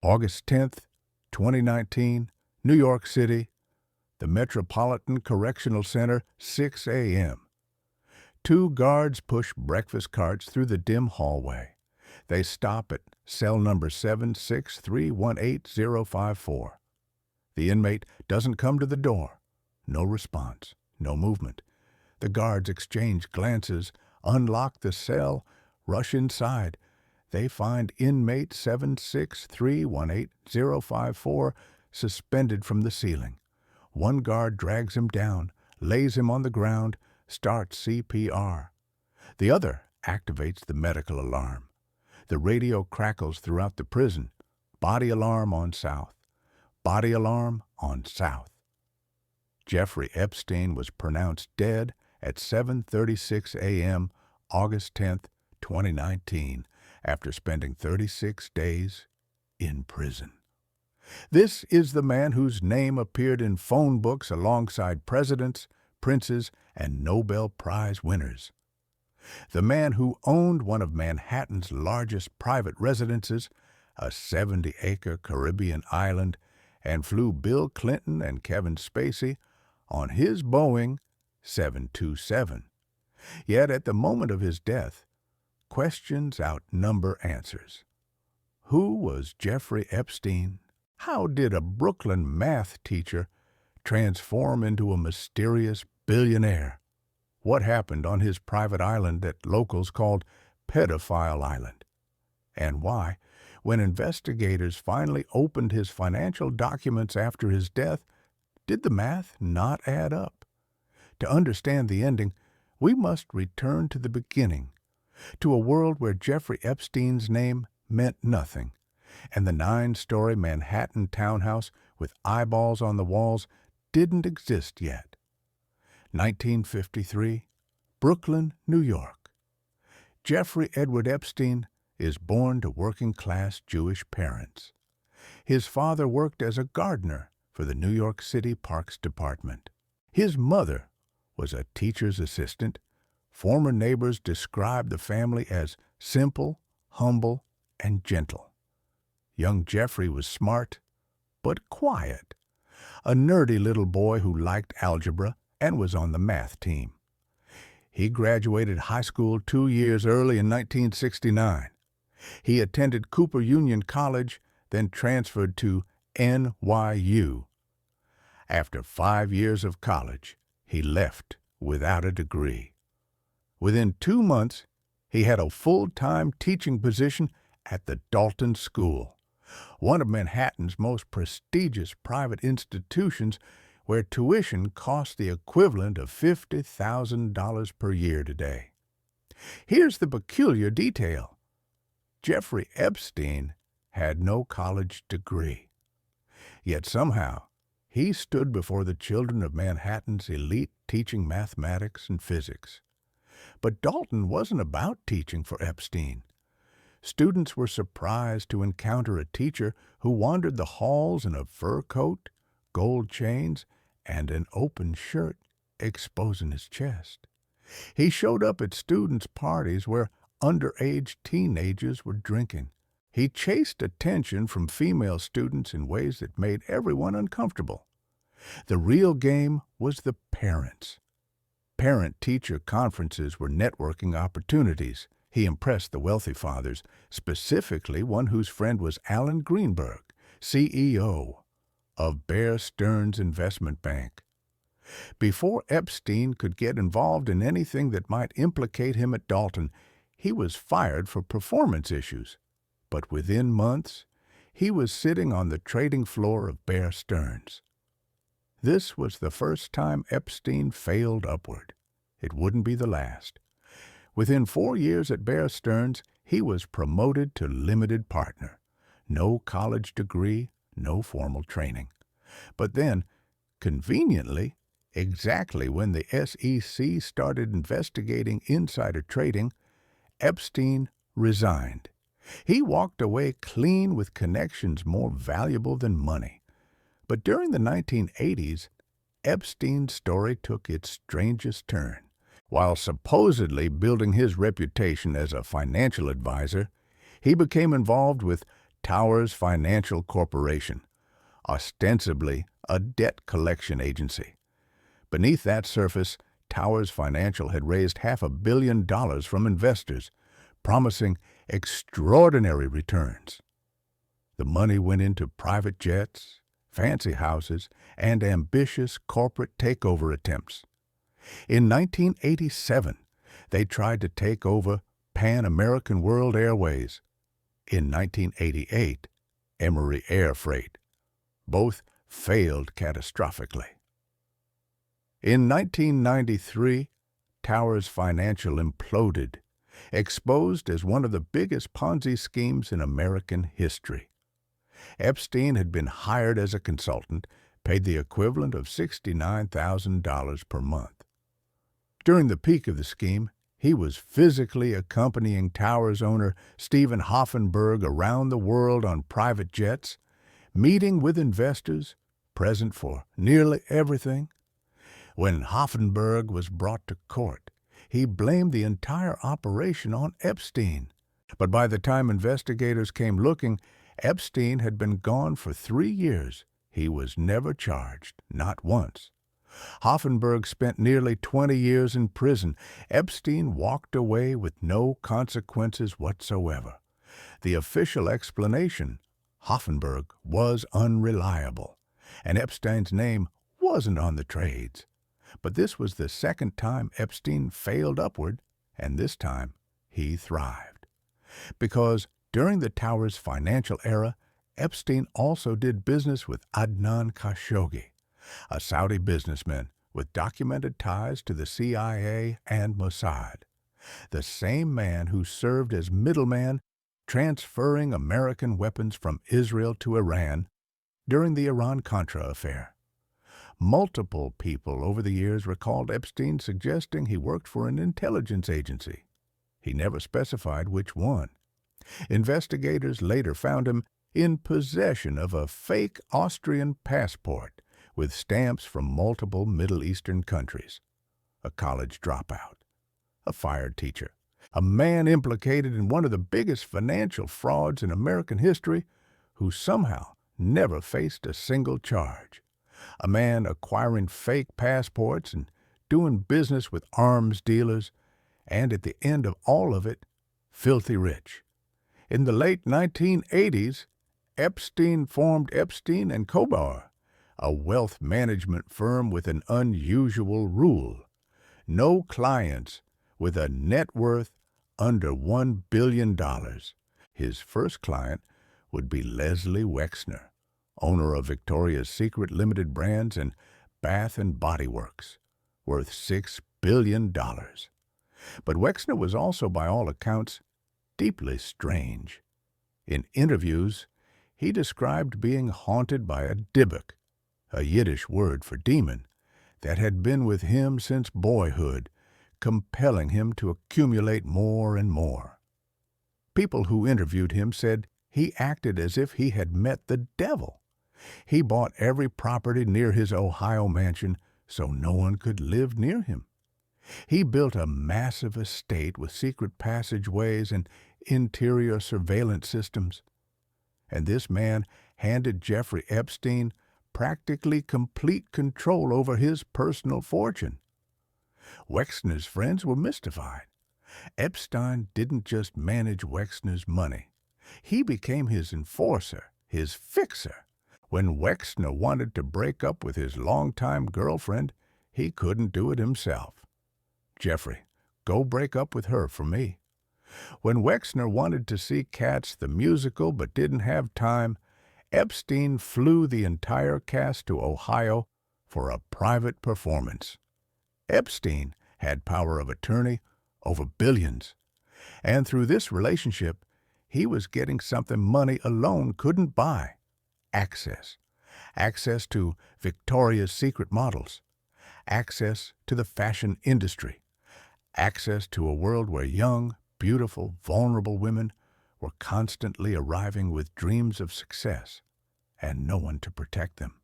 August 10th, 2019, New York City, the Metropolitan Correctional Center, 6 a.m. Two guards push breakfast carts through the dim hallway. They stop at cell number 76318-054. The inmate doesn't come to the door. No response, no movement. The guards exchange glances, unlock the cell, rush inside. They find inmate 76318-054 suspended from the ceiling. One guard drags him down, lays him on the ground, starts CPR. The other activates the medical alarm. The radio crackles throughout the prison. Body alarm on South. Body alarm on South. Jeffrey Epstein was pronounced dead at 7:36 a.m., August 10th, 2019, after spending 36 days in prison. This is the man whose name appeared in phone books alongside presidents, princes, and Nobel Prize winners. The man who owned one of Manhattan's largest private residences, a 70-acre Caribbean island, and flew Bill Clinton and Kevin Spacey on his Boeing 727. Yet at the moment of his death, questions outnumber answers. Who was Jeffrey Epstein? How did a Brooklyn math teacher transform into a mysterious billionaire? What happened on his private island that locals called Pedophile Island? And why, when investigators finally opened his financial documents after his death, did the math not add up? To understand the ending, we must return to the beginning, to a world where Jeffrey Epstein's name meant nothing, and the 9-story Manhattan townhouse with eyeballs on the walls didn't exist yet. 1953, Brooklyn, New York. Jeffrey Edward Epstein is born to working-class Jewish parents. His father worked as a gardener for the New York City Parks Department. His mother was a teacher's assistant. Former neighbors described the family as simple, humble, and gentle. Young Jeffrey was smart, but quiet, a nerdy little boy who liked algebra and was on the math team. He graduated high school 2 years early in 1969. He attended Cooper Union College, then transferred to NYU. After 5 years of college, he left without a degree. Within 2 months, he had a full-time teaching position at the Dalton School, one of Manhattan's most prestigious private institutions where tuition costs the equivalent of $50,000 per year today. Here's the peculiar detail. Jeffrey Epstein had no college degree. Yet somehow, he stood before the children of Manhattan's elite teaching mathematics and physics. But Dalton wasn't about teaching for Epstein. Students were surprised to encounter a teacher who wandered the halls in a fur coat, gold chains, and an open shirt exposing his chest. He showed up at students' parties where underage teenagers were drinking. He chased attention from female students in ways that made everyone uncomfortable. The real game was the parents. Parent-teacher conferences were networking opportunities. He impressed the wealthy fathers, specifically one whose friend was Alan Greenberg, CEO of Bear Stearns Investment Bank. Before Epstein could get involved in anything that might implicate him at Dalton, he was fired for performance issues. But within months, he was sitting on the trading floor of Bear Stearns. This was the first time Epstein failed upward. It wouldn't be the last. Within 4 years at Bear Stearns, he was promoted to limited partner. No college degree, no formal training. But then, conveniently, exactly when the SEC started investigating insider trading, Epstein resigned. He walked away clean with connections more valuable than money. But during the 1980s, Epstein's story took its strangest turn. While supposedly building his reputation as a financial advisor, he became involved with Towers Financial Corporation, ostensibly a debt collection agency. Beneath that surface, Towers Financial had raised $500 million from investors, promising extraordinary returns. The money went into private jets, fancy houses, and ambitious corporate takeover attempts. In 1987, they tried to take over Pan American World Airways. In 1988, Emory Air Freight. Both failed catastrophically. In 1993, Towers Financial imploded, exposed as one of the biggest Ponzi schemes in American history. Epstein had been hired as a consultant, paid the equivalent of $69,000 per month. During the peak of the scheme, he was physically accompanying Towers owner Stephen Hoffenberg around the world on private jets, meeting with investors, present for nearly everything. When Hoffenberg was brought to court, he blamed the entire operation on Epstein. But by the time investigators came looking, Epstein had been gone for 3 years. He was never charged, not once. Hoffenberg spent nearly 20 years in prison. Epstein walked away with no consequences whatsoever. The official explanation: Hoffenberg was unreliable, and Epstein's name wasn't on the trades. But this was the second time Epstein failed upward, and this time he thrived. Because during the Towers Financial era, Epstein also did business with Adnan Khashoggi, a Saudi businessman with documented ties to the CIA and Mossad, the same man who served as middleman transferring American weapons from Israel to Iran during the Iran-Contra affair. Multiple people over the years recalled Epstein suggesting he worked for an intelligence agency. He never specified which one. Investigators later found him in possession of a fake Austrian passport with stamps from multiple Middle Eastern countries, a college dropout, a fired teacher, a man implicated in one of the biggest financial frauds in American history who somehow never faced a single charge, a man acquiring fake passports and doing business with arms dealers, and at the end of all of it, filthy rich. In the late 1980s, Epstein formed Epstein and Kobar, a wealth management firm with an unusual rule: no clients with a net worth under $1 billion. His first client would be Leslie Wexner, owner of Victoria's Secret Limited Brands and Bath and Body Works, worth $6 billion. But Wexner was also, by all accounts, deeply strange. In interviews, he described being haunted by a dybbuk, a Yiddish word for demon, that had been with him since boyhood, compelling him to accumulate more and more. People who interviewed him said he acted as if he had met the devil. He bought every property near his Ohio mansion so no one could live near him. He built a massive estate with secret passageways and interior surveillance systems. And this man handed Jeffrey Epstein practically complete control over his personal fortune. Wexner's friends were mystified. Epstein didn't just manage Wexner's money. He became his enforcer, his fixer. When Wexner wanted to break up with his longtime girlfriend, he couldn't do it himself. "Jeffrey, go break up with her for me." When Wexner wanted to see Cats the musical but didn't have time, Epstein flew the entire cast to Ohio for a private performance. Epstein had power of attorney over billions, and through this relationship, he was getting something money alone couldn't buy: access. Access to Victoria's Secret models, access to the fashion industry, access to a world where young, beautiful, vulnerable women were constantly arriving with dreams of success and no one to protect them.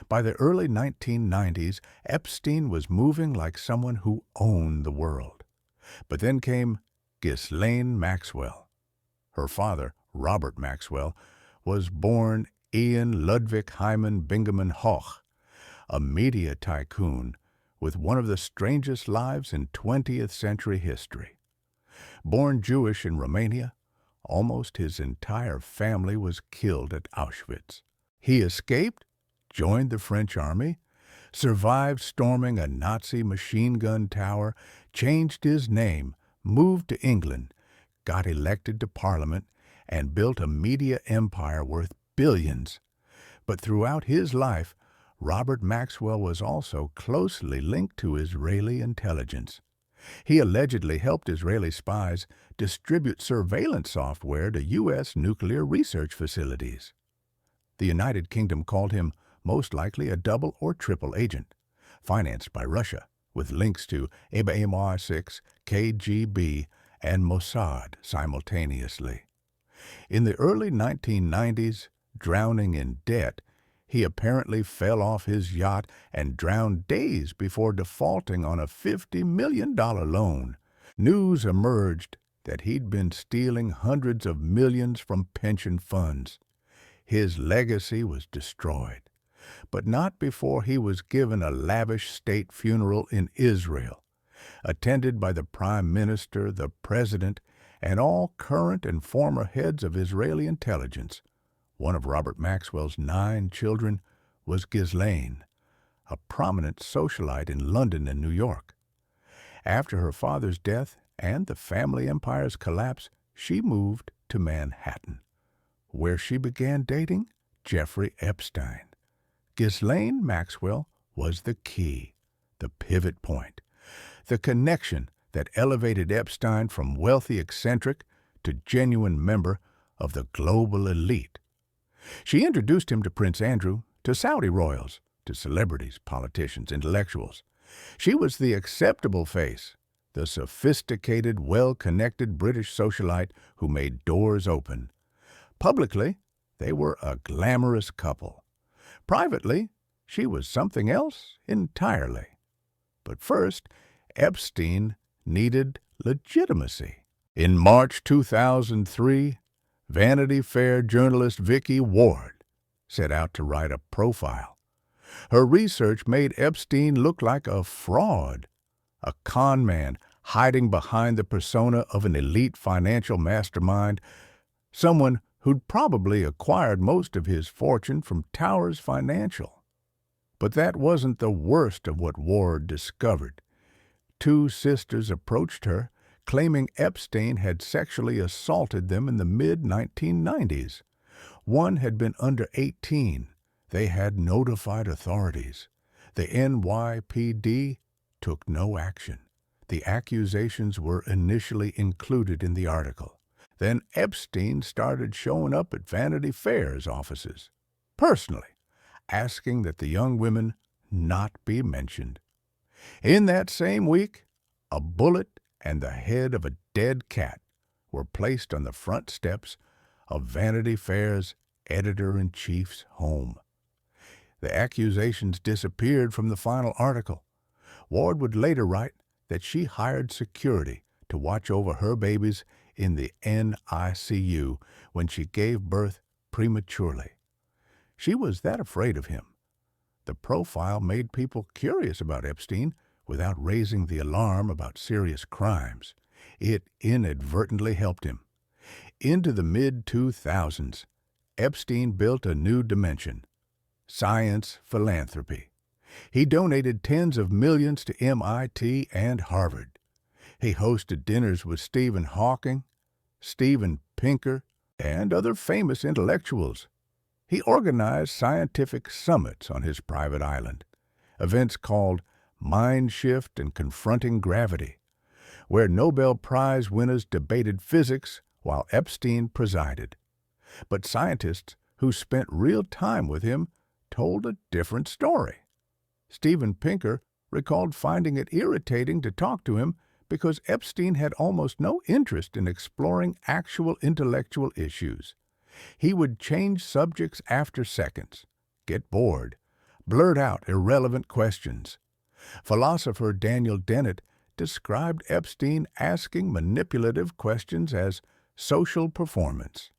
By the early 1990s, Epstein was moving like someone who owned the world. But then came Ghislaine Maxwell. Her father, Robert Maxwell, was born Ian Ludwig Hyman Bingaman Hoch, a media tycoon with one of the strangest lives in 20th century history. Born Jewish in Romania, almost his entire family was killed at Auschwitz. He escaped, joined the French army, survived storming a Nazi machine gun tower, changed his name, moved to England, got elected to Parliament, and built a media empire worth billions. But throughout his life, Robert Maxwell was also closely linked to Israeli intelligence. He allegedly helped Israeli spies distribute surveillance software to U.S. nuclear research facilities. The United Kingdom called him most likely a double or triple agent, financed by Russia, with links to MI6, KGB, and Mossad simultaneously. In the early 1990s, drowning in debt, he apparently fell off his yacht and drowned days before defaulting on a $50 million loan. News emerged that he'd been stealing hundreds of millions from pension funds. His legacy was destroyed, but not before he was given a lavish state funeral in Israel, attended by the Prime Minister, the President, and all current and former heads of Israeli intelligence. One of Robert Maxwell's 9 children was Ghislaine, a prominent socialite in London and New York. After her father's death and the family empire's collapse, she moved to Manhattan, where she began dating Jeffrey Epstein. Ghislaine Maxwell was the key, the pivot point, the connection that elevated Epstein from wealthy eccentric to genuine member of the global elite. She introduced him to Prince Andrew, to Saudi royals, to celebrities, politicians, intellectuals. She was the acceptable face, the sophisticated, well-connected British socialite who made doors open. Publicly, they were a glamorous couple. Privately, she was something else entirely. But first, Epstein needed legitimacy. In March 2003, Vanity Fair journalist Vicky Ward set out to write a profile. Her research made Epstein look like a fraud, a con man hiding behind the persona of an elite financial mastermind, someone who'd probably acquired most of his fortune from Towers Financial. But that wasn't the worst of what Ward discovered. 2 sisters approached her, claiming Epstein had sexually assaulted them in the mid-1990s. One had been under 18. They had notified authorities. The NYPD took no action. The accusations were initially included in the article. Then Epstein started showing up at Vanity Fair's offices, personally, asking that the young women not be mentioned. In that same week, a bullet and the head of a dead cat were placed on the front steps of Vanity Fair's editor-in-chief's home. The accusations disappeared from the final article. Ward would later write that she hired security to watch over her babies in the NICU when she gave birth prematurely. She was that afraid of him. The profile made people curious about Epstein without raising the alarm about serious crimes. It inadvertently helped him. Into the mid-2000s, Epstein built a new dimension: science philanthropy. He donated tens of millions to MIT and Harvard. He hosted dinners with Stephen Hawking, Steven Pinker, and other famous intellectuals. He organized scientific summits on his private island, events called Mind Shift and Confronting Gravity, where Nobel Prize winners debated physics while Epstein presided. But scientists who spent real time with him told a different story. Steven Pinker recalled finding it irritating to talk to him because Epstein had almost no interest in exploring actual intellectual issues. He would change subjects after seconds, get bored, blurt out irrelevant questions. Philosopher Daniel Dennett described Epstein asking manipulative questions as social performance.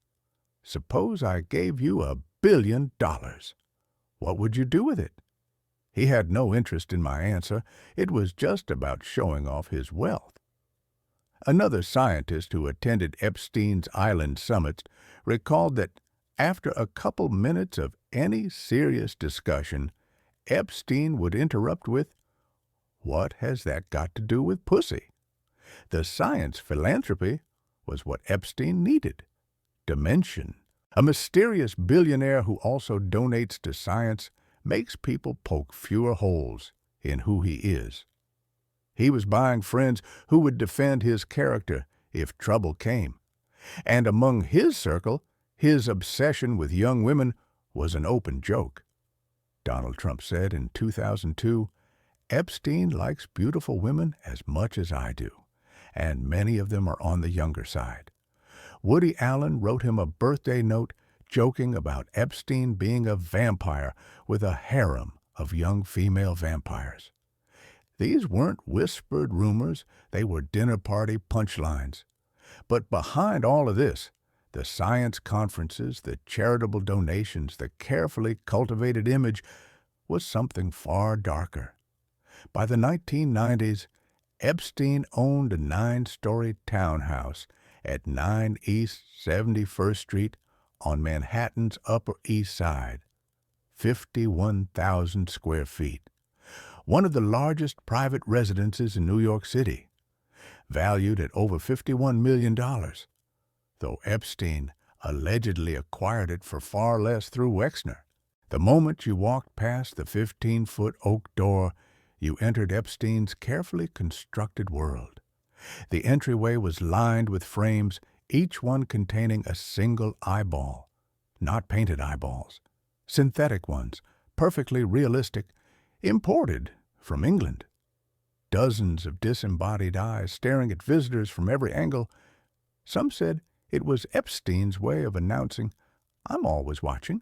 Suppose I gave you $1 billion. What would you do with it? He had no interest in my answer. It was just about showing off his wealth. Another scientist who attended Epstein's island summits recalled that after a couple minutes of any serious discussion, Epstein would interrupt with, "What has that got to do with pussy?" The science philanthropy was what Epstein needed. Dimension. A mysterious billionaire who also donates to science makes people poke fewer holes in who he is. He was buying friends who would defend his character if trouble came. And among his circle, his obsession with young women was an open joke. Donald Trump said in 2002, "Epstein likes beautiful women as much as I do, and many of them are on the younger side." Woody Allen wrote him a birthday note joking about Epstein being a vampire with a harem of young female vampires. These weren't whispered rumors, they were dinner party punchlines. But behind all of this, the science conferences, the charitable donations, the carefully cultivated image, was something far darker. By the 1990s, Epstein owned a 9-story townhouse at 9 East 71st Street on Manhattan's Upper East Side, 51,000 square feet, one of the largest private residences in New York City, valued at over $51 million, though Epstein allegedly acquired it for far less through Wexner. The moment you walked past the 15-foot oak door, you entered Epstein's carefully constructed world. The entryway was lined with frames, each one containing a single eyeball. Not painted eyeballs. Synthetic ones, perfectly realistic, imported from England. Dozens of disembodied eyes staring at visitors from every angle. Some said it was Epstein's way of announcing, "I'm always watching."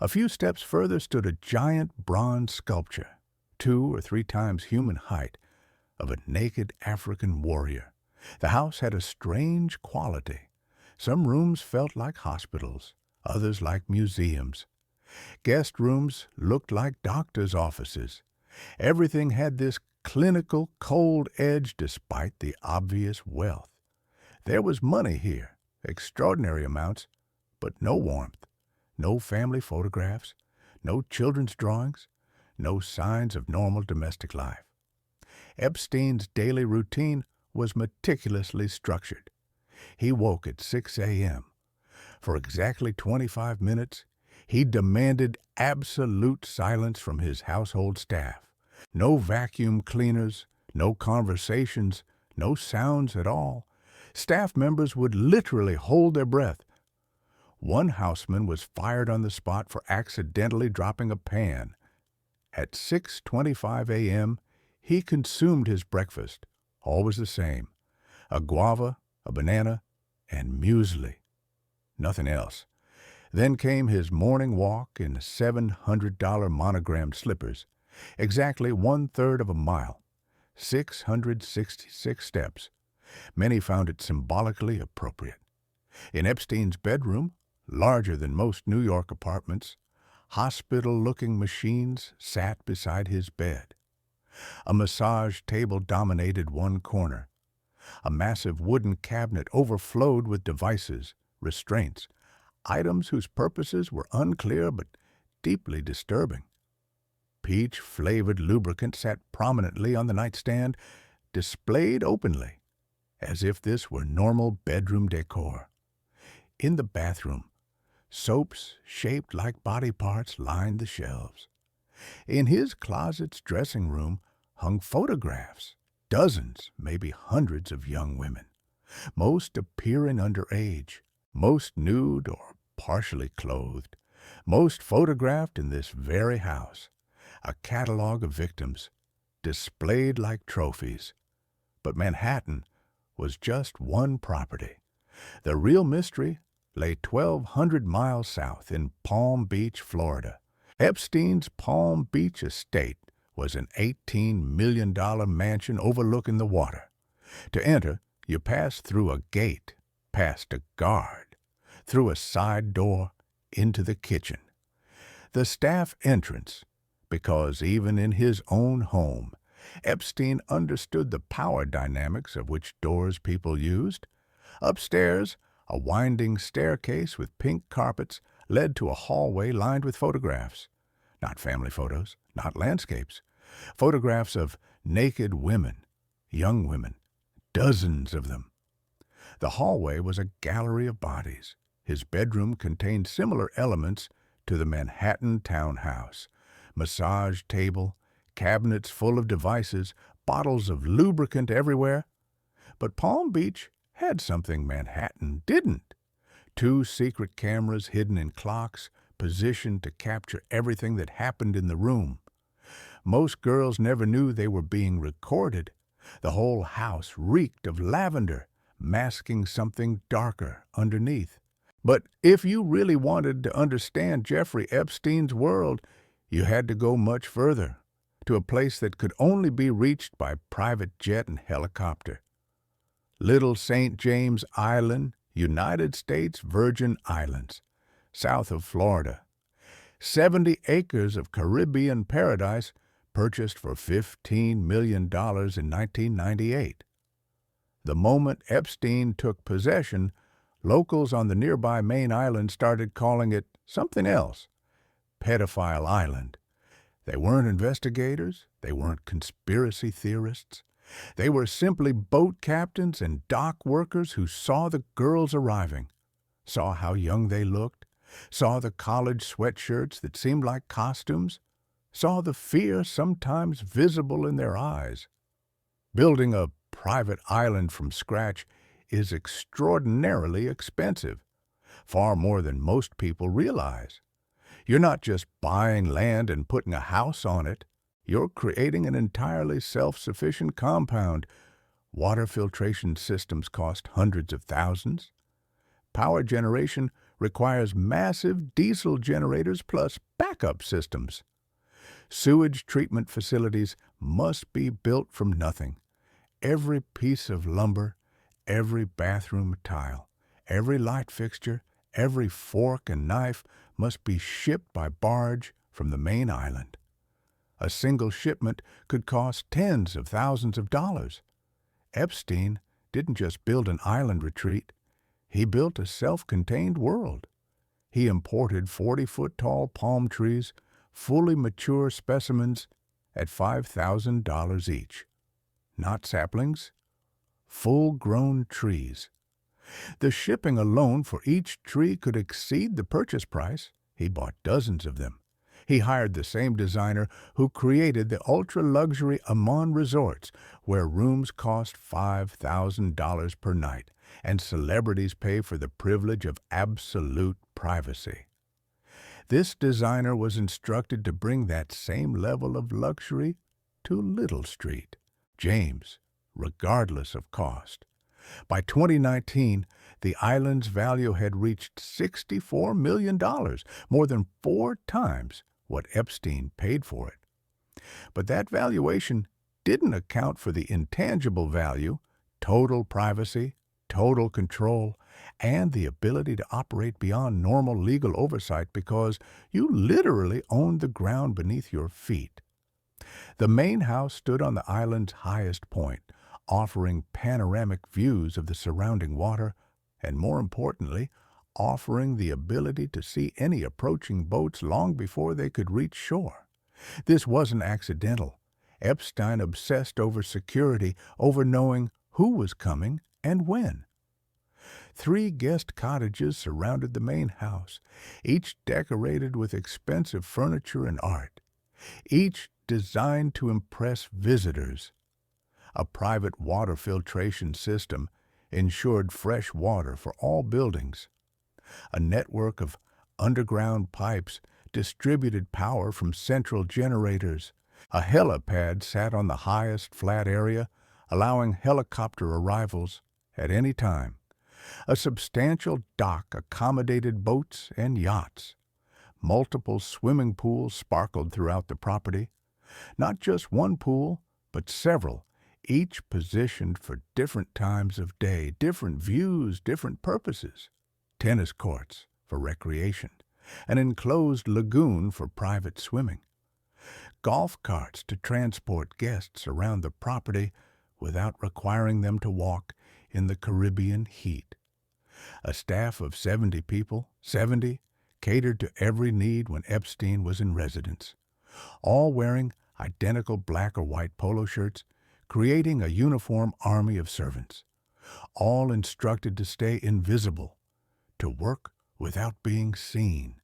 A few steps further stood a giant bronze sculpture, 2 or 3 times human height, of a naked African warrior. The house had a strange quality. Some rooms felt like hospitals, others like museums. Guest rooms looked like doctors' offices. Everything had this clinical, cold edge despite the obvious wealth. There was money here, extraordinary amounts, but no warmth, no family photographs, no children's drawings, no signs of normal domestic life. Epstein's daily routine was meticulously structured. He woke at 6 a.m. For exactly 25 minutes, he demanded absolute silence from his household staff. No vacuum cleaners, no conversations, no sounds at all. Staff members would literally hold their breath. One houseman was fired on the spot for accidentally dropping a pan. At 6:25 a.m., he consumed his breakfast, always the same, a guava, a banana, and muesli. Nothing else. Then came his morning walk in $700 monogrammed slippers, exactly 1/3 of a mile, 666 steps. Many found it symbolically appropriate. In Epstein's bedroom, larger than most New York apartments, hospital-looking machines sat beside his bed. A massage table dominated one corner. A massive wooden cabinet overflowed with devices, restraints, items whose purposes were unclear but deeply disturbing. Peach-flavored lubricant sat prominently on the nightstand, displayed openly, as if this were normal bedroom decor. In the bathroom, soaps shaped like body parts lined the shelves. In his closet's dressing room hung photographs, dozens, maybe hundreds of young women, most appearing underage, most nude or partially clothed, most photographed in this very house, a catalog of victims, displayed like trophies. But Manhattan was just one property. The real mystery lay 1,200 miles south in Palm Beach, Florida. Epstein's Palm Beach estate was an $18 million mansion overlooking the water. To enter, you passed through a gate, past a guard. through a side door into the kitchen. The staff entrance, because even in his own home, Epstein understood the power dynamics of which doors people used. Upstairs, a winding staircase with pink carpets led to a hallway lined with photographs. Not family photos, not landscapes. Photographs of naked women, young women, dozens of them. The hallway was a gallery of bodies. His bedroom contained similar elements to the Manhattan townhouse. Massage table, cabinets full of devices, bottles of lubricant everywhere. But Palm Beach had something Manhattan didn't. 2 secret cameras hidden in clocks, positioned to capture everything that happened in the room. Most girls never knew they were being recorded. The whole house reeked of lavender, masking something darker underneath. But if you really wanted to understand Jeffrey Epstein's world, you had to go much further, to a place that could only be reached by private jet and helicopter. Little St. James Island, United States Virgin Islands, south of Florida. 70 acres of Caribbean paradise purchased for $15 million in 1998. The moment Epstein took possession, locals on the nearby main island started calling it something else, Pedophile Island. They weren't investigators, they weren't conspiracy theorists. They were simply boat captains and dock workers who saw the girls arriving, saw how young they looked, saw the college sweatshirts that seemed like costumes, saw the fear sometimes visible in their eyes. Building a private island from scratch is extraordinarily expensive, far more than most people realize. You're not just buying land and putting a house on it. You're creating an entirely self-sufficient compound. Water filtration systems cost hundreds of thousands. Power generation requires massive diesel generators plus backup systems. Sewage treatment facilities must be built from nothing. Every piece of lumber, every bathroom tile, every light fixture, every fork and knife must be shipped by barge from the main island. A single shipment could cost tens of thousands of dollars. Epstein didn't just build an island retreat. He built a self-contained world. He imported 40-foot-tall palm trees, fully mature specimens at $5,000 each. Not saplings, full-grown trees. The shipping alone for each tree could exceed the purchase price. He bought dozens of them. He hired the same designer who created the ultra-luxury Amman resorts, where rooms cost $5,000 per night, and celebrities pay for the privilege of absolute privacy. This designer was instructed to bring that same level of luxury to Little Street, James, regardless of cost. By 2019, the island's value had reached $64 million, more than 4 times what Epstein paid for it. But that valuation didn't account for the intangible value, total privacy, total control, and the ability to operate beyond normal legal oversight because you literally owned the ground beneath your feet. The main house stood on the island's highest point, offering panoramic views of the surrounding water, and more importantly, offering the ability to see any approaching boats long before they could reach shore. This wasn't accidental. Epstein obsessed over security, over knowing who was coming and when. 3 guest cottages surrounded the main house, each decorated with expensive furniture and art, each designed to impress visitors. A private water filtration system ensured fresh water for all buildings. A network of underground pipes distributed power from central generators. A helipad sat on the highest flat area, allowing helicopter arrivals at any time. A substantial dock accommodated boats and yachts. Multiple swimming pools sparkled throughout the property. Not just one pool, but several, each positioned for different times of day, different views, different purposes. tennis courts for recreation, an enclosed lagoon for private swimming, golf carts to transport guests around the property without requiring them to walk in the Caribbean heat. A staff of 70 people, 70, catered to every need when Epstein was in residence, all wearing identical black or white polo shirts, creating a uniform army of servants, all instructed to stay invisible, to work without being seen,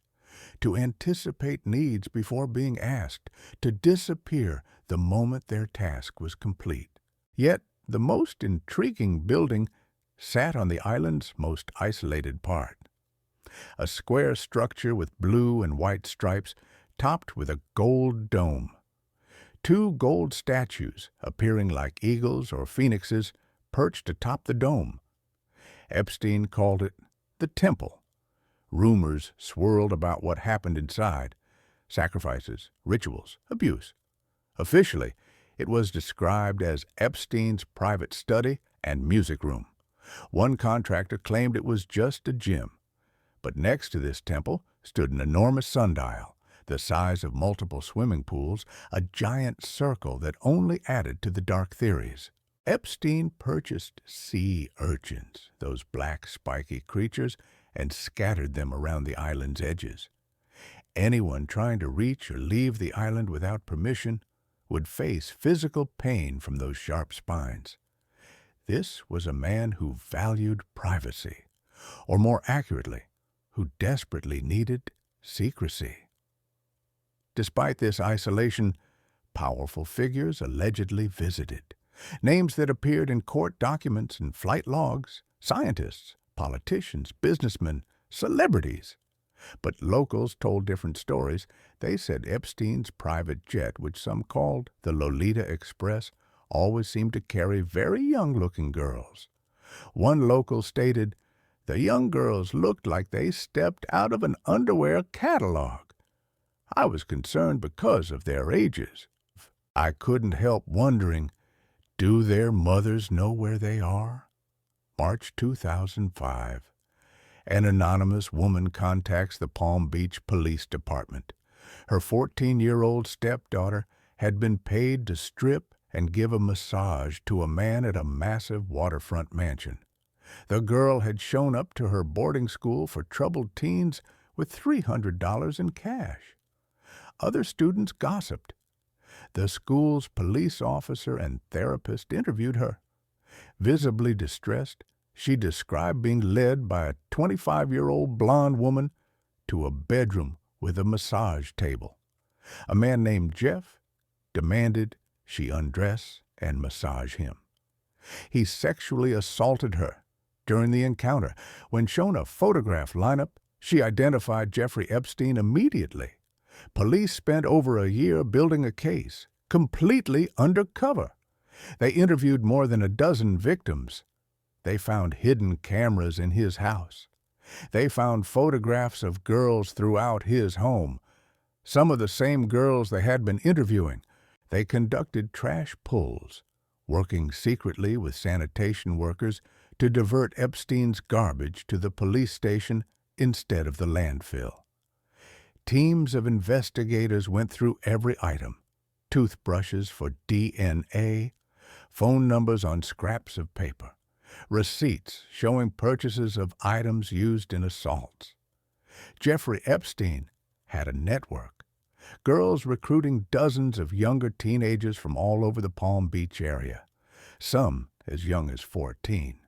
to anticipate needs before being asked, to disappear the moment their task was complete. Yet the most intriguing building sat on the island's most isolated part, a square structure with blue and white stripes topped with a gold dome. 2 gold statues, appearing like eagles or phoenixes, perched atop the dome. Epstein called it the Temple. Rumors swirled about what happened inside: sacrifices, rituals, abuse. Officially, it was described as Epstein's private study and music room. One contractor claimed it was just a gym. But next to this temple stood an enormous sundial, the size of multiple swimming pools, a giant circle that only added to the dark theories. Epstein purchased sea urchins, those black spiky creatures, and scattered them around the island's edges. Anyone trying to reach or leave the island without permission would face physical pain from those sharp spines. This was a man who valued privacy, or more accurately, who desperately needed secrecy. Despite this isolation, powerful figures allegedly visited. Names that appeared in court documents and flight logs: scientists, politicians, businessmen, celebrities. But locals told different stories. They said Epstein's private jet, which some called the Lolita Express, always seemed to carry very young-looking girls. One local stated, "The young girls looked like they stepped out of an underwear catalog. I was concerned because of their ages. I couldn't help wondering, do their mothers know where they are?" March 2005. An anonymous woman contacts the Palm Beach Police Department. Her 14-year-old stepdaughter had been paid to strip and give a massage to a man at a massive waterfront mansion. The girl had shown up to her boarding school for troubled teens with $300 in cash. Other students gossiped. The school's police officer and therapist interviewed her. Visibly distressed, she described being led by a 25-year-old blonde woman to a bedroom with a massage table. A man named Jeff demanded she undress and massage him. He sexually assaulted her during the encounter. When shown a photograph lineup, she identified Jeffrey Epstein immediately. Police spent over a year building a case, completely undercover. They interviewed more than a dozen victims. They found hidden cameras in his house. They found photographs of girls throughout his home, some of the same girls they had been interviewing. They conducted trash pulls, working secretly with sanitation workers to divert Epstein's garbage to the police station instead of the landfill. Teams of investigators went through every item: toothbrushes for DNA, phone numbers on scraps of paper, receipts showing purchases of items used in assaults. Jeffrey Epstein had a network, girls recruiting dozens of younger teenagers from all over the Palm Beach area, some as young as 14.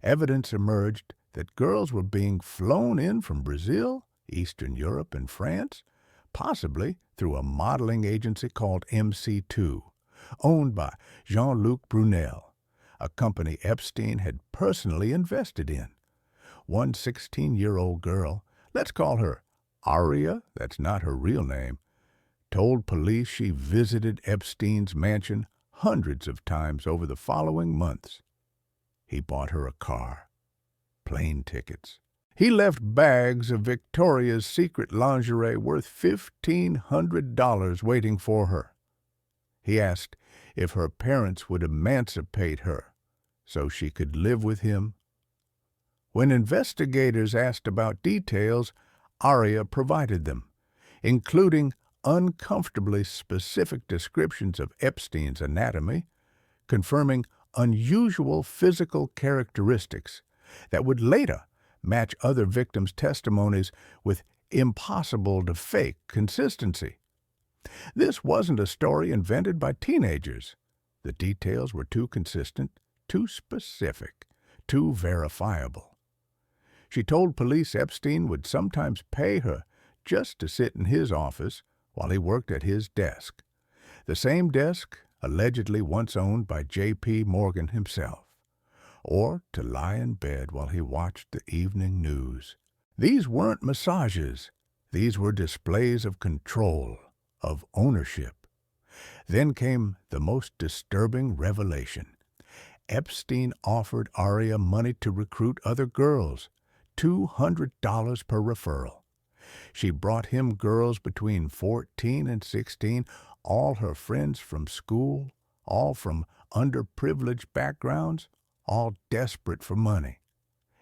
Evidence emerged that girls were being flown in from Brazil, Eastern Europe, and France, possibly through a modeling agency called MC2, owned by Jean-Luc Brunel, a company Epstein had personally invested in. One 16-year-old girl, let's call her Aria, that's not her real name, told police she visited Epstein's mansion hundreds of times over the following months. He bought her a car, plane tickets. He left bags of Victoria's Secret lingerie worth $1,500 waiting for her. He asked if her parents would emancipate her so she could live with him. When investigators asked about details, Aria provided them, including uncomfortably specific descriptions of Epstein's anatomy, confirming unusual physical characteristics that would later match other victims' testimonies with impossible-to-fake consistency. This wasn't a story invented by teenagers. The details were too consistent, too specific, too verifiable. She told police Epstein would sometimes pay her just to sit in his office while he worked at his desk, the same desk allegedly once owned by J.P. Morgan himself, or to lie in bed while he watched the evening news. These weren't massages. These were displays of control, of ownership. Then came the most disturbing revelation. Epstein offered Aria money to recruit other girls, $200 per referral. She brought him girls between 14 and 16, all her friends from school, all from underprivileged backgrounds, all desperate for money.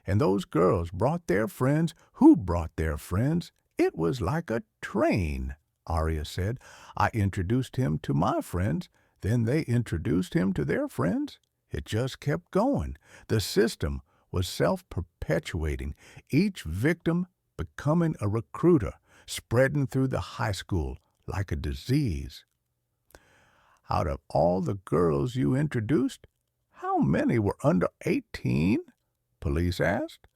And those girls brought their friends who brought their friends. It was like a train, Aria said. I introduced him to my friends, then they introduced him to their friends. It just kept going. The system was self-perpetuating, each victim becoming a recruiter, spreading through the high school like a disease. Out of all the girls you introduced, how many were under 18? Police asked.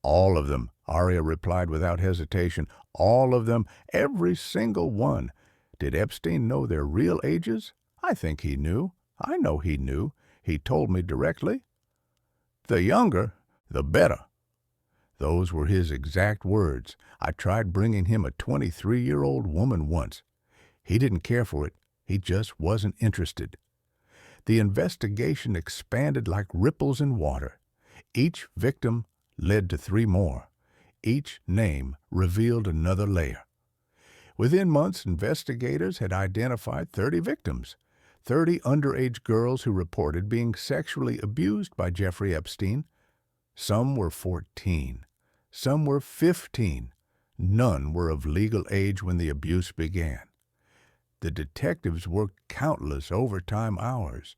All of them, Aria replied without hesitation. All of them, every single one. Did Epstein know their real ages? I think he knew. I know he knew. He told me directly. The younger, the better. Those were his exact words. I tried bringing him a 23-year-old woman once. He didn't care for it. He just wasn't interested. The investigation expanded like ripples in water. Each victim led to 3 more. Each name revealed another layer. Within months, investigators had identified 30 victims, 30 underage girls who reported being sexually abused by Jeffrey Epstein. Some were 14. Some were 15. None were of legal age when the abuse began. The detectives worked countless overtime hours.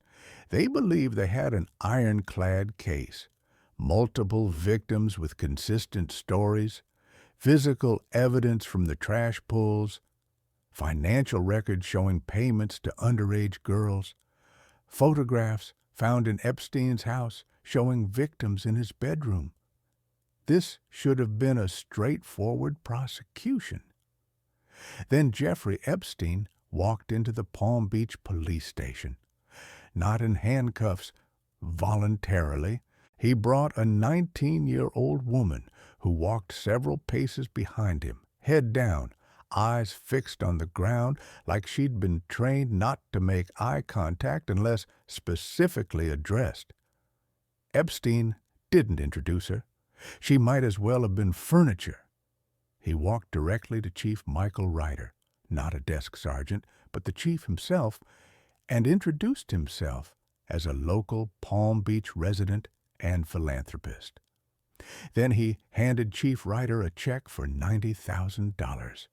They believed they had an ironclad case. Multiple victims with consistent stories, physical evidence from the trash pulls, financial records showing payments to underage girls, photographs found in Epstein's house showing victims in his bedroom. This should have been a straightforward prosecution. Then Jeffrey Epstein walked into the Palm Beach police station. Not in handcuffs, voluntarily. He brought a 19-year-old woman who walked several paces behind him, head down, eyes fixed on the ground like she'd been trained not to make eye contact unless specifically addressed. Epstein didn't introduce her. She might as well have been furniture. He walked directly to Chief Michael Ryder, not a desk sergeant, but the chief himself, and introduced himself as a local Palm Beach resident and philanthropist. Then he handed Chief Ryder a check for $90,000.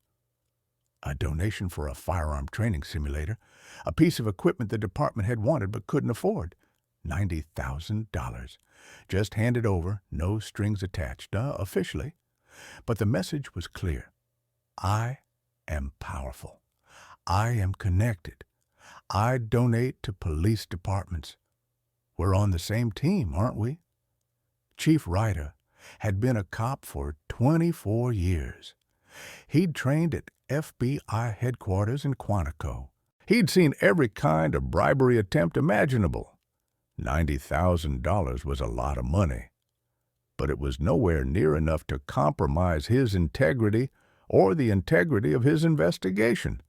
A donation for a firearm training simulator, a piece of equipment the department had wanted but couldn't afford. $90,000. Just handed over, no strings attached, officially. But the message was clear. I am powerful. I am connected. I donate to police departments. We're on the same team, aren't we? Chief Ryder had been a cop for 24 years. He'd trained at FBI headquarters in Quantico. He'd seen every kind of bribery attempt imaginable. $90,000 was a lot of money, but it was nowhere near enough to compromise his integrity or the integrity of his investigation.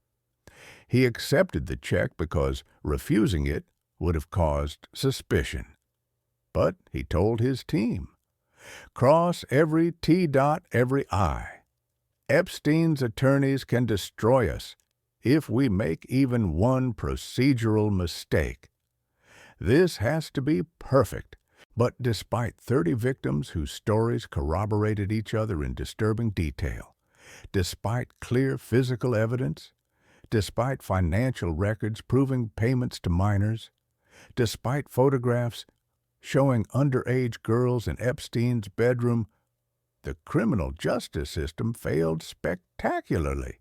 He accepted the check because refusing it would have caused suspicion. But he told his team, cross every T dot every I. Epstein's attorneys can destroy us if we make even one procedural mistake. This has to be perfect. But despite 30 victims whose stories corroborated each other in disturbing detail, despite clear physical evidence, despite financial records proving payments to minors, despite photographs showing underage girls in Epstein's bedroom, the criminal justice system failed spectacularly.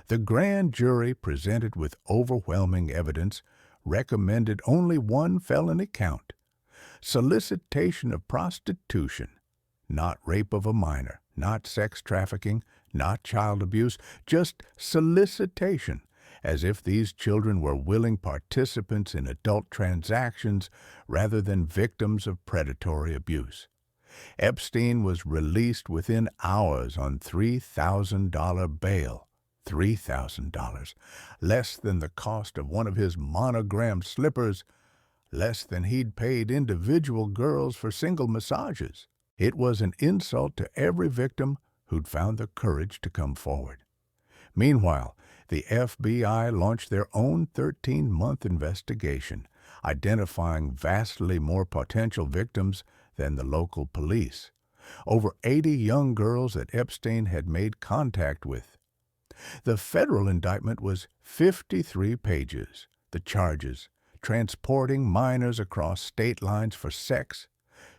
The grand jury, presented with overwhelming evidence, recommended only one felony count: solicitation of prostitution, not rape of a minor, not sex trafficking, not child abuse, just solicitation, as if these children were willing participants in adult transactions rather than victims of predatory abuse. Epstein was released within hours on $3,000 bail. $3,000, less than the cost of one of his monogrammed slippers, less than he'd paid individual girls for single massages. It was an insult to every victim who'd found the courage to come forward. Meanwhile, the FBI launched their own 13-month investigation, identifying vastly more potential victims than the local police. Over 80 young girls that Epstein had made contact with. The federal indictment was 53 pages. The charges: transporting minors across state lines for sex,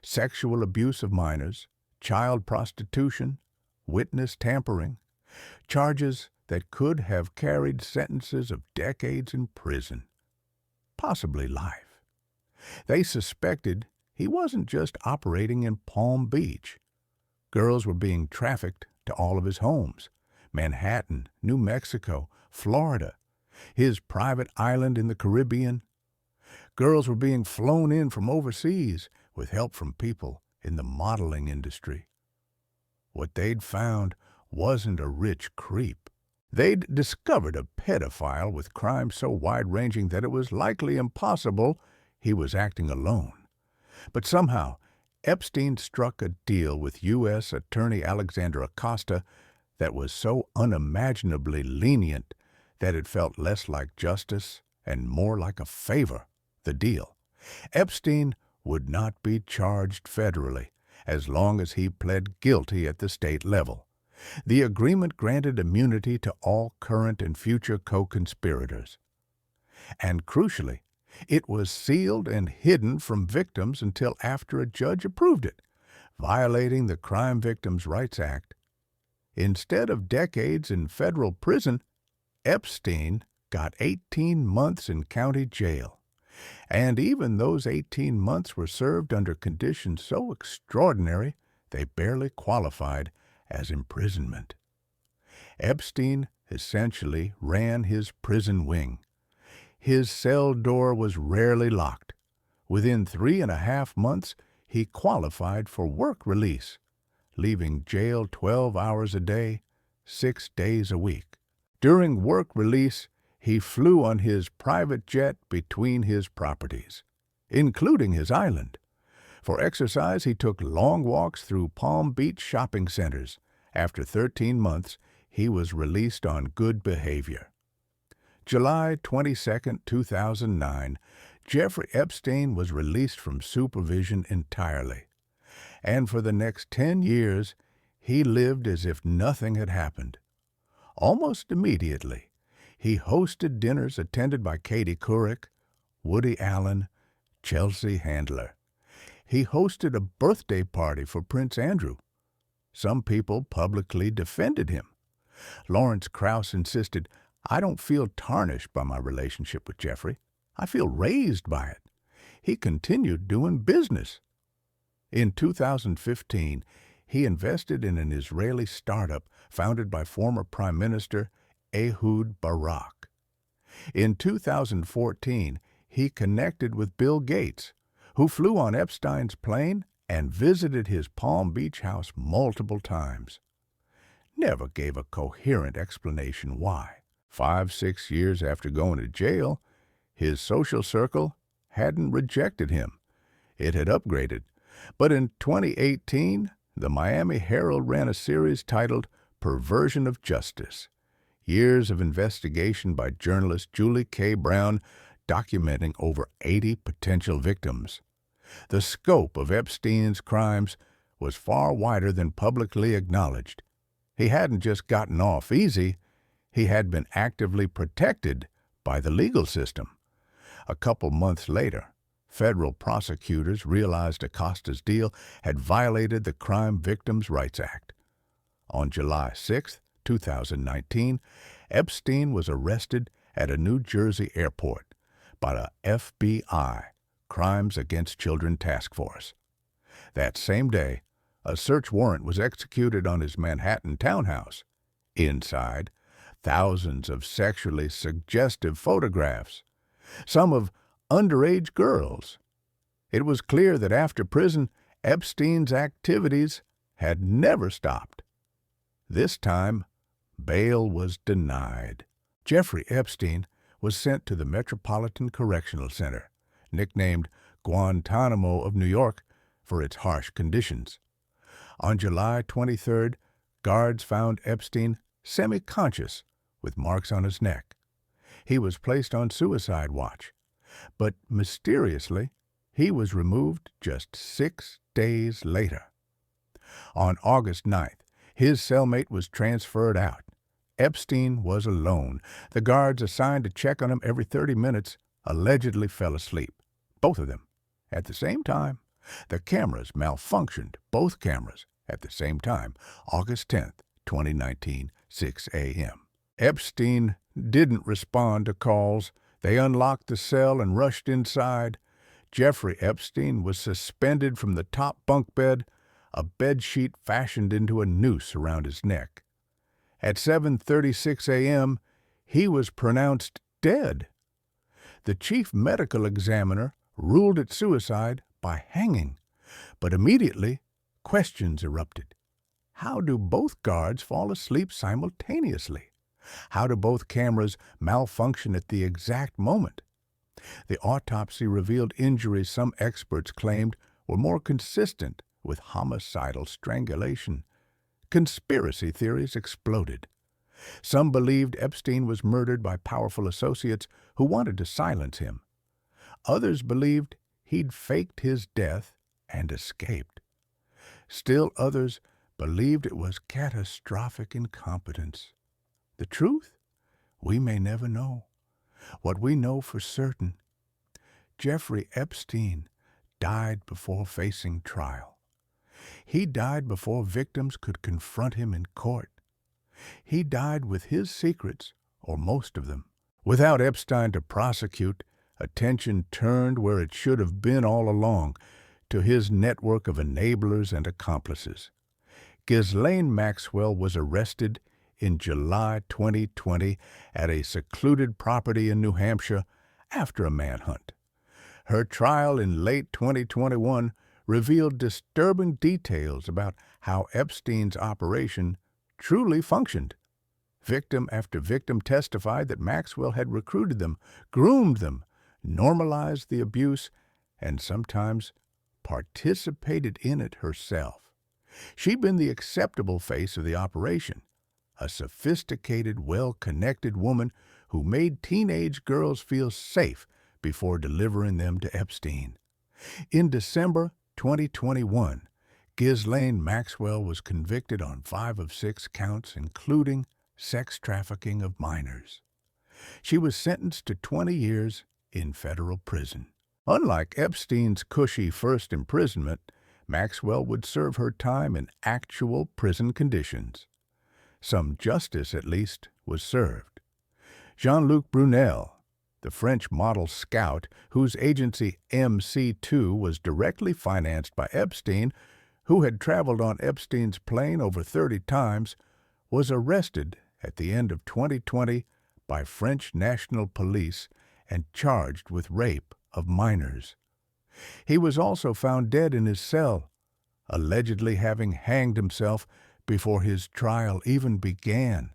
sexual abuse of minors, child prostitution, witness tampering, charges that could have carried sentences of decades in prison, possibly life. They suspected he wasn't just operating in Palm Beach. Girls were being trafficked to all of his homes: Manhattan, New Mexico, Florida, his private island in the Caribbean. Girls were being flown in from overseas with help from people in the modeling industry. What they'd found wasn't a rich creep. They'd discovered a pedophile with crimes so wide-ranging that it was likely impossible he was acting alone. But somehow, Epstein struck a deal with U.S. Attorney Alexander Acosta that was so unimaginably lenient that it felt less like justice and more like a favor. The deal: Epstein would not be charged federally as long as he pled guilty at the state level. The agreement granted immunity to all current and future co-conspirators. And crucially, it was sealed and hidden from victims until after a judge approved it, violating the Crime Victims' Rights Act. Instead of decades in federal prison, Epstein got 18 months in county jail. And even those 18 months were served under conditions so extraordinary they barely qualified as imprisonment. Epstein essentially ran his prison wing. His cell door was rarely locked. Within 3.5 months, he qualified for work release, leaving jail 12 hours a day, 6 days a week. During work release, he flew on his private jet between his properties, including his island. For exercise, he took long walks through Palm Beach shopping centers. After 13 months, he was released on good behavior. July 22, 2009, Jeffrey Epstein was released from supervision entirely. And for the next 10 years, he lived as if nothing had happened. Almost immediately, he hosted dinners attended by Katie Couric, Woody Allen, Chelsea Handler. He hosted a birthday party for Prince Andrew. Some people publicly defended him. Lawrence Krauss insisted, "I don't feel tarnished by my relationship with Jeffrey. I feel raised by it." He continued doing business. In 2015, he invested in an Israeli startup founded by former Prime Minister Ehud Barak. In 2014, he connected with Bill Gates, who flew on Epstein's plane and visited his Palm Beach house multiple times. Never gave a coherent explanation why. 5-6 years after going to jail, his social circle hadn't rejected him. It had upgraded. But in 2018, the Miami Herald ran a series titled Perversion of Justice. Years of investigation by journalist Julie K. Brown documenting over 80 potential victims. The scope of Epstein's crimes was far wider than publicly acknowledged. He hadn't just gotten off easy, he had been actively protected by the legal system. A couple months later, federal prosecutors realized Acosta's deal had violated the Crime Victims' Rights Act. On July 6, 2019, Epstein was arrested at a New Jersey airport by the FBI Crimes Against Children Task Force. That same day, a search warrant was executed on his Manhattan townhouse. Inside, thousands of sexually suggestive photographs, some of underage girls. It was clear that after prison, Epstein's activities had never stopped. This time, bail was denied. Jeffrey Epstein was sent to the Metropolitan Correctional Center, nicknamed Guantanamo of New York for its harsh conditions. On July 23rd, guards found Epstein semi-conscious with marks on his neck. He was placed on suicide watch, but mysteriously, he was removed just 6 days later. On August 9th, his cellmate was transferred out. Epstein was alone. The guards assigned to check on him every 30 minutes allegedly fell asleep, both of them, at the same time. The cameras malfunctioned, both cameras, at the same time, August 10th, 2019, 6 a.m. Epstein didn't respond to calls. They unlocked the cell and rushed inside. Jeffrey Epstein was suspended from the top bunk bed, a bedsheet fashioned into a noose around his neck. At 7:36 a.m., he was pronounced dead. The chief medical examiner ruled it suicide by hanging, but immediately questions erupted. How do both guards fall asleep simultaneously? How do both cameras malfunction at the exact moment? The autopsy revealed injuries some experts claimed were more consistent with homicidal strangulation. Conspiracy theories exploded. Some believed Epstein was murdered by powerful associates who wanted to silence him. Others believed he'd faked his death and escaped. Still others believed it was catastrophic incompetence. The truth? We may never know. What we know for certain, Jeffrey Epstein died before facing trial. He died before victims could confront him in court. He died with his secrets, or most of them. Without Epstein to prosecute, attention turned where it should have been all along, to his network of enablers and accomplices. Ghislaine Maxwell was arrested in July 2020 at a secluded property in New Hampshire after a manhunt. Her trial in late 2021 revealed disturbing details about how Epstein's operation truly functioned. Victim after victim testified that Maxwell had recruited them, groomed them, normalized the abuse, and sometimes participated in it herself. She'd been the acceptable face of the operation, a sophisticated, well-connected woman who made teenage girls feel safe before delivering them to Epstein. In December 2021, Ghislaine Maxwell was convicted on 5 of 6 counts, including sex trafficking of minors. She was sentenced to 20 years in federal prison. Unlike Epstein's cushy first imprisonment, Maxwell would serve her time in actual prison conditions. Some justice, at least, was served. Jean-Luc Brunel, the French model scout whose agency MC2 was directly financed by Epstein, who had traveled on Epstein's plane over 30 times, was arrested at the end of 2020 by French National Police and charged with rape of minors. He was also found dead in his cell, allegedly having hanged himself before his trial even began.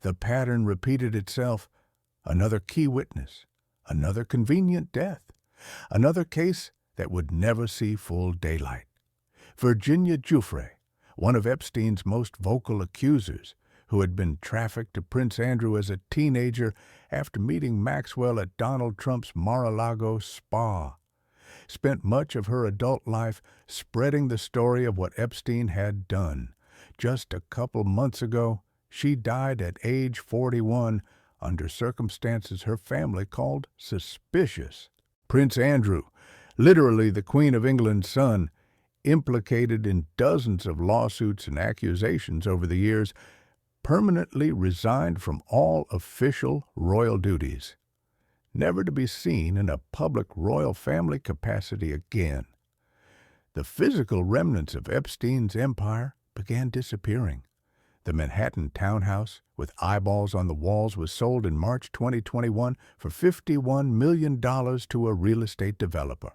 The pattern repeated itself. Another key witness, another convenient death, another case that would never see full daylight. Virginia Giuffre, one of Epstein's most vocal accusers, who had been trafficked to Prince Andrew as a teenager after meeting Maxwell at Donald Trump's Mar-a-Lago spa. spent much of her adult life spreading the story of what Epstein had done. Just a couple months ago, she died at age 41 under circumstances her family called suspicious. Prince Andrew, literally the Queen of England's son, implicated in dozens of lawsuits and accusations over the years, permanently resigned from all official royal duties, never to be seen in a public royal family capacity again. The physical remnants of Epstein's empire began disappearing. The Manhattan townhouse with eyeballs on the walls was sold in March 2021 for $51 million to a real estate developer.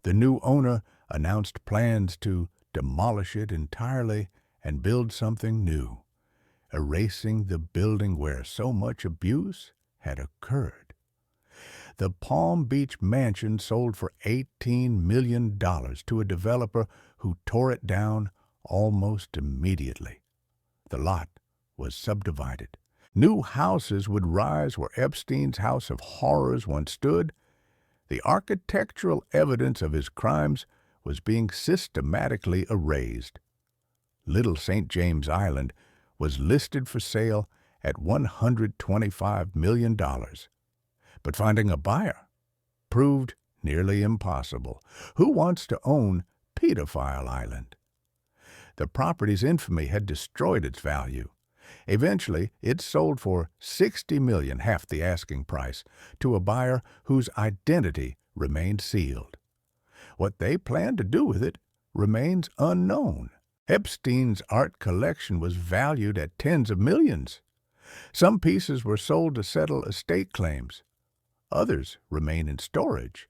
The new owner announced plans to demolish it entirely and build something new, erasing the building where so much abuse had occurred. The Palm Beach mansion sold for $18 million to a developer who tore it down almost immediately. The lot was subdivided. New houses would rise where Epstein's house of horrors once stood. The architectural evidence of his crimes was being systematically erased. Little St. James Island was listed for sale at $125 million. But finding a buyer proved nearly impossible. Who wants to own Pedophile Island? The property's infamy had destroyed its value. Eventually, it sold for $60 million, half the asking price, to a buyer whose identity remained sealed. What they planned to do with it remains unknown. Epstein's art collection was valued at tens of millions. Some pieces were sold to settle estate claims. Others remain in storage.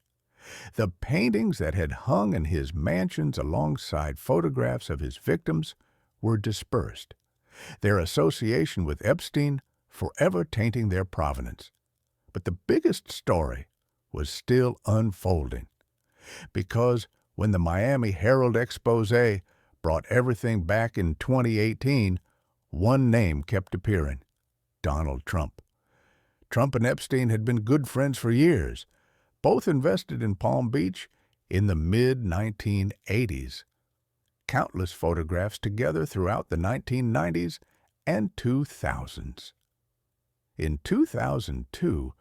The paintings that had hung in his mansions alongside photographs of his victims were dispersed, their association with Epstein forever tainting their provenance. But the biggest story was still unfolding, because when the Miami Herald expose brought everything back in 2018, one name kept appearing: Donald Trump. Trump and Epstein had been good friends for years. Both invested in Palm Beach in the mid-1980s. Countless photographs together throughout the 1990s and 2000s. In 2002,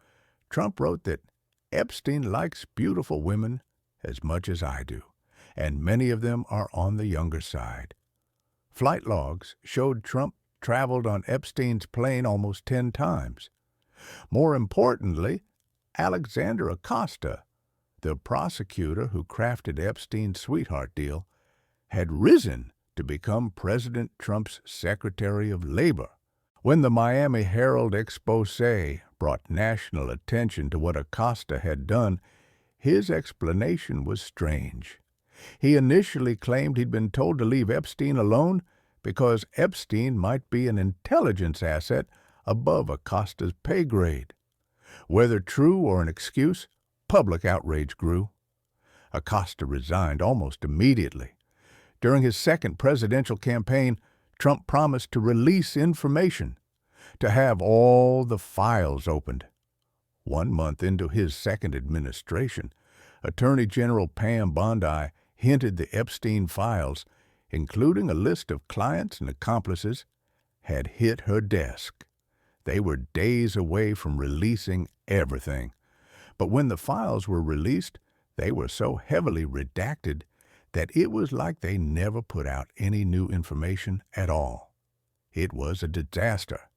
Trump wrote that Epstein likes beautiful women as much as I do, and many of them are on the younger side. Flight logs showed Trump traveled on Epstein's plane almost 10 times. More importantly, Alexander Acosta, the prosecutor who crafted Epstein's sweetheart deal, had risen to become President Trump's Secretary of Labor. When the Miami Herald expose brought national attention to what Acosta had done, his explanation was strange. He initially claimed he'd been told to leave Epstein alone because Epstein might be an intelligence asset above Acosta's pay grade. Whether true or an excuse, public outrage grew. Acosta resigned almost immediately. During his second presidential campaign, Trump promised to release information, to have all the files opened. 1 month into his second administration, Attorney General Pam Bondi hinted the Epstein files, including a list of clients and accomplices, had hit her desk. They were days away from releasing everything. But when the files were released, they were so heavily redacted that it was like they never put out any new information at all. It was a disaster.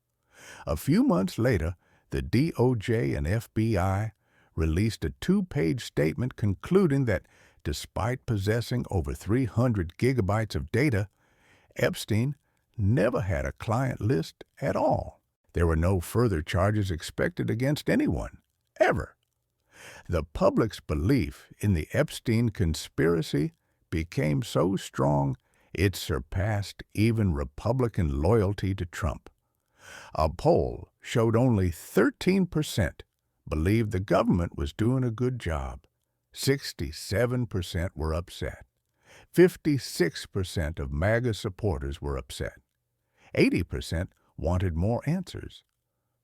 A few months later, the DOJ and FBI released a 2-page statement concluding that despite possessing over 300 gigabytes of data, Epstein never had a client list at all. There were no further charges expected against anyone, ever. The public's belief in the Epstein conspiracy became so strong it surpassed even Republican loyalty to Trump. A poll showed only 13% believed the government was doing a good job. 67% were upset. 56% of MAGA supporters were upset. 80% wanted more answers.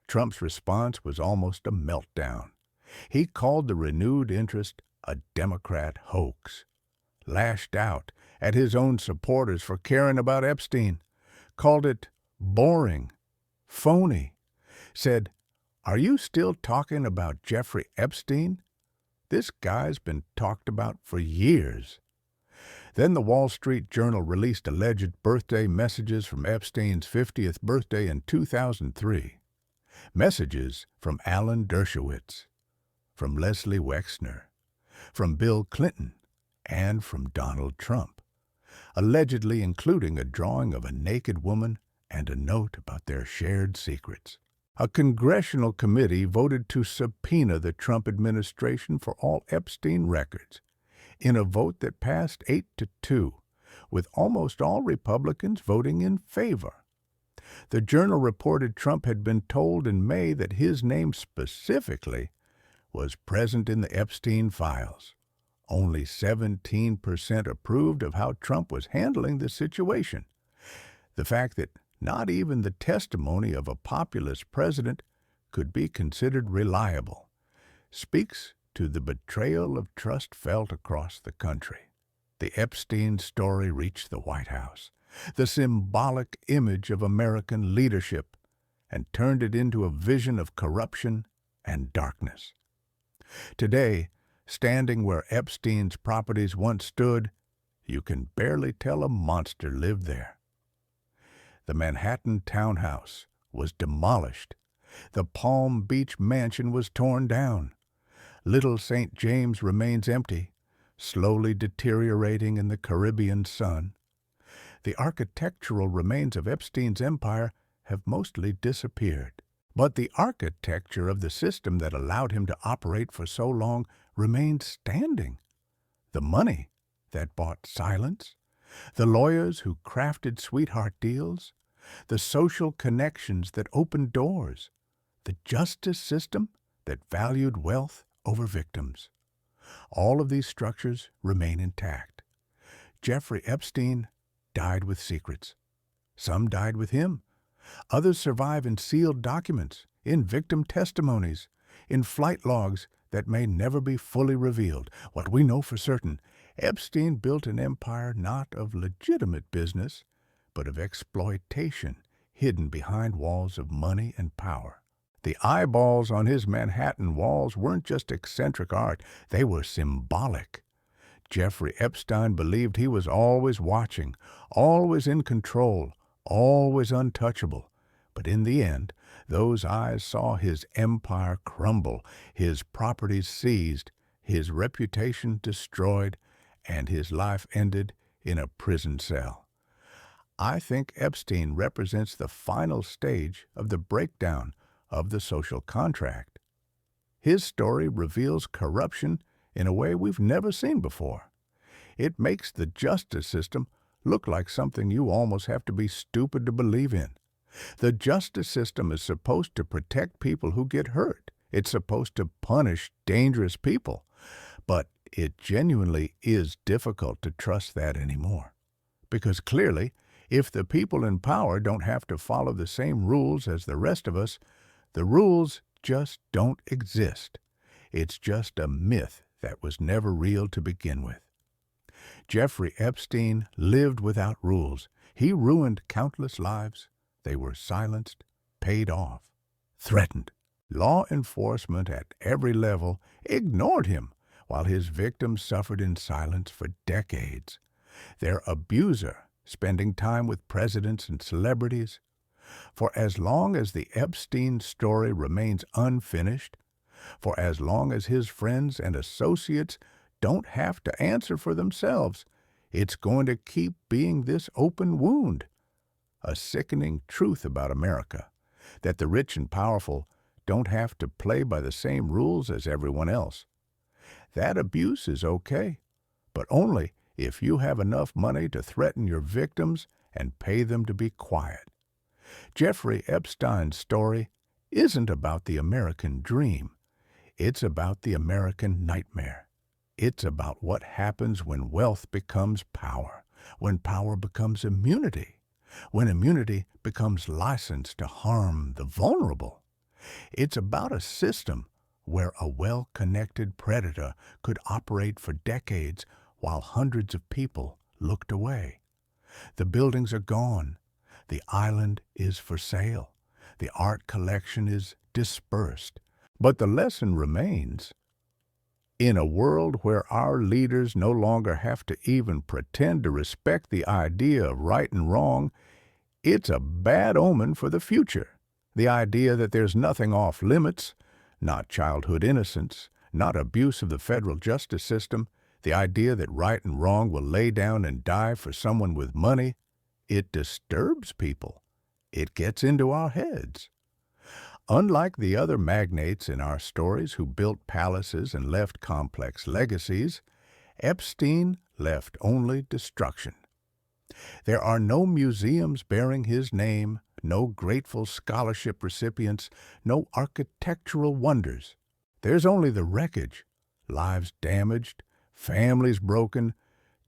Trump's response was almost a meltdown. He called the renewed interest a Democrat hoax, lashed out at his own supporters for caring about Epstein, called it boring, phony, said, "Are you still talking about Jeffrey Epstein? This guy's been talked about for years." Then the Wall Street Journal released alleged birthday messages from Epstein's 50th birthday in 2003. Messages from Alan Dershowitz, from Leslie Wexner, from Bill Clinton, and from Donald Trump, allegedly including a drawing of a naked woman and a note about their shared secrets. A congressional committee voted to subpoena the Trump administration for all Epstein records in a vote that passed 8-2, with almost all Republicans voting in favor. The Journal reported Trump had been told in May that his name specifically was present in the Epstein files. Only 17% approved of how Trump was handling the situation. The fact that not even the testimony of a populist president could be considered reliable speaks to the betrayal of trust felt across the country. The Epstein story reached the White House, the symbolic image of American leadership, and turned it into a vision of corruption and darkness. Today, standing where Epstein's properties once stood, you can barely tell a monster lived there. The Manhattan townhouse was demolished. The Palm Beach mansion was torn down. Little St. James remains empty, slowly deteriorating in the Caribbean sun. The architectural remains of Epstein's empire have mostly disappeared. But the architecture of the system that allowed him to operate for so long remains standing. The money that bought silence, the lawyers who crafted sweetheart deals, the social connections that opened doors, the justice system that valued wealth over victims. All of these structures remain intact. Jeffrey Epstein died with secrets. Some died with him. Others survive in sealed documents, in victim testimonies, in flight logs that may never be fully revealed. What we know for certain, Epstein built an empire not of legitimate business, but of exploitation hidden behind walls of money and power. The eyeballs on his Manhattan walls weren't just eccentric art, they were symbolic. Jeffrey Epstein believed he was always watching, always in control, always untouchable. But in the end, those eyes saw his empire crumble, his properties seized, his reputation destroyed, and his life ended in a prison cell. I think Epstein represents the final stage of the breakdown of the social contract. His story reveals corruption in a way we've never seen before. It makes the justice system look like something you almost have to be stupid to believe in. The justice system is supposed to protect people who get hurt. It's supposed to punish dangerous people. But it genuinely is difficult to trust that anymore. Because clearly, if the people in power don't have to follow the same rules as the rest of us, the rules just don't exist. It's just a myth that was never real to begin with. Jeffrey Epstein lived without rules. He ruined countless lives. They were silenced, paid off, threatened. Law enforcement at every level ignored him while his victims suffered in silence for decades. Their abuser spending time with presidents and celebrities. For as long as the Epstein story remains unfinished, for as long as his friends and associates don't have to answer for themselves, it's going to keep being this open wound. A sickening truth about America, that the rich and powerful don't have to play by the same rules as everyone else. That abuse is okay, but only if you have enough money to threaten your victims and pay them to be quiet. Jeffrey Epstein's story isn't about the American dream. It's about the American nightmare. It's about what happens when wealth becomes power, when power becomes immunity, when immunity becomes license to harm the vulnerable. It's about a system where a well-connected predator could operate for decades while hundreds of people looked away. The buildings are gone. The island is for sale. The art collection is dispersed. But the lesson remains. In a world where our leaders no longer have to even pretend to respect the idea of right and wrong, it's a bad omen for the future. The idea that there's nothing off limits, not childhood innocence, not abuse of the federal justice system, the idea that right and wrong will lay down and die for someone with money, it disturbs people. It gets into our heads. Unlike the other magnates in our stories who built palaces and left complex legacies, Epstein left only destruction. There are no museums bearing his name, no grateful scholarship recipients, no architectural wonders. There's only the wreckage, lives damaged, families broken,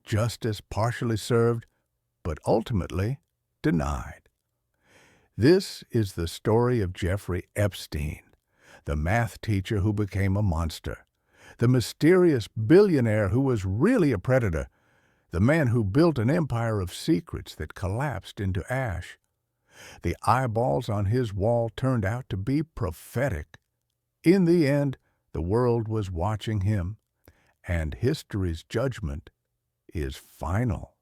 justice partially served, but ultimately denied. This is the story of Jeffrey Epstein, the math teacher who became a monster, the mysterious billionaire who was really a predator, the man who built an empire of secrets that collapsed into ash. The eyeballs on his wall turned out to be prophetic. In the end, the world was watching him, and history's judgment is final.